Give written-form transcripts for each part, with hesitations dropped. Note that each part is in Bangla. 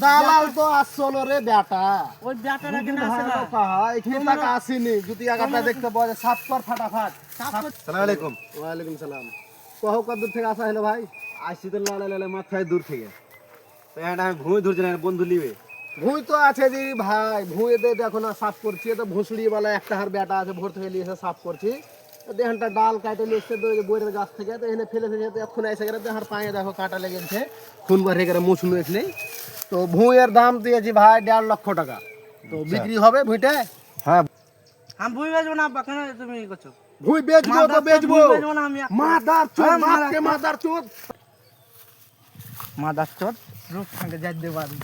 দালাল তো আসলো রে বেটা ওই বেটারা দুদিন কেন আসে না? ভালো কাহা এখানে তাক আসেনি যদি আগাটা দেখতে পাওয়া যায় সাফ কর ফাটাফাট আসসালামু আলাইকুম। ওয়ালাইকুম সালাম কহ কত দূর থেকে আসা হলো ভাই আসছি তো লালে লালে মাথায় দূর থেকে তো এটা আমি ভূমি ধরছি না বন্ধু লিবে ভুঁই তো আছে যে ভাই ভুঁয়ে দে দেখো না সাফ করছি তো ভুসড়ি वाला একটা হার বেটা আছে ভোর থেকে লিয়েছে সাফ করছি দেহনটা ডাল কাটে লিয়েছে তো বইয়ের গাছ থেকে তো এখানে ফেলে ফেলে তো এখন এসে গেলে দেহার পায়ে দেখো কাঁটা লেগেছে খুন বার হয়ে গেলে মুছলু এখানে তো ভুঁইয়ের দাম দিয়েছি ভাই 1.5 লক্ষ টাকা তো বিক্রি হবে ভুঁইটা হ্যাঁ আমি বুঝি বেচবো না কেন তুমি ই করছো? ভুঁই বেচবো তো বেচবো ভুঁই বেচবো না আমি মাদার চোদ হ্যাঁ, মারকে মাদার চোদ মাদার চোদ রূপ সঙ্গে যাই দে বাড়ি।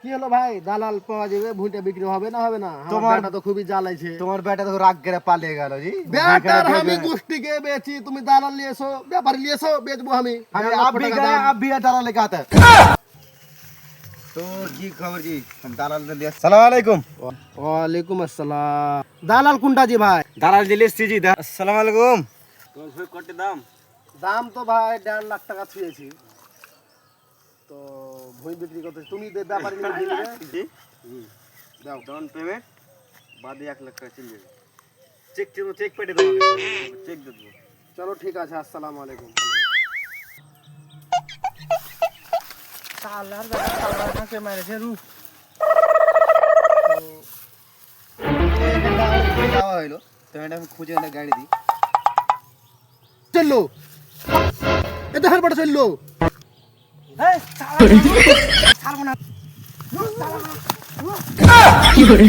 কি হলো ভাই দালাল পাওয়া যাবে ভুঁইটা বিক্রি হবে না হবে না আমার তোমার- বেটা তো খুবই জ্বালাইছে তোমার বেটা তো রাগ করে পালিয়ে গেল জি বেটার আমি গোষ্ঠীকে বেচি তুমি দালাল নিয়েছো ব্যাপারী নিয়েছো বেচবো আমি আমি 1.5 লক্ষ आप भी টাকা गए দাম। आप भी डाला लेके आते तो जी खबर जी हम दालाल ने लिया अस्सलाम वालेकुम ওয়ালাইকুম আসসালাম দালাল কোনটা জি ভাই दालाल जी लिस्ट जी अस्सलाम वालेकुम तो फिर कटे दाम দাম তো ভাই 1.5 লাখ টাকা ছুঁয়েছি তো ভুঁই বিক্রি করতে তুমি ব্যাপারী নিয়ে দিলে जी দাও डाउन पेमेंट बाद 1 लाख का चलिए चेक चेक पे दे दो चेक दे दो চলো ঠিক আছে আসসালামু আলাইকুম সালার বেটা সালার নাকে মেরেছে রূপ। যাওয়া হইলো তো এটা আমি খুঁজে এনে গাড়ি দিই চললো এটা হার বড় চললো এই ছাড়বো না। কি করে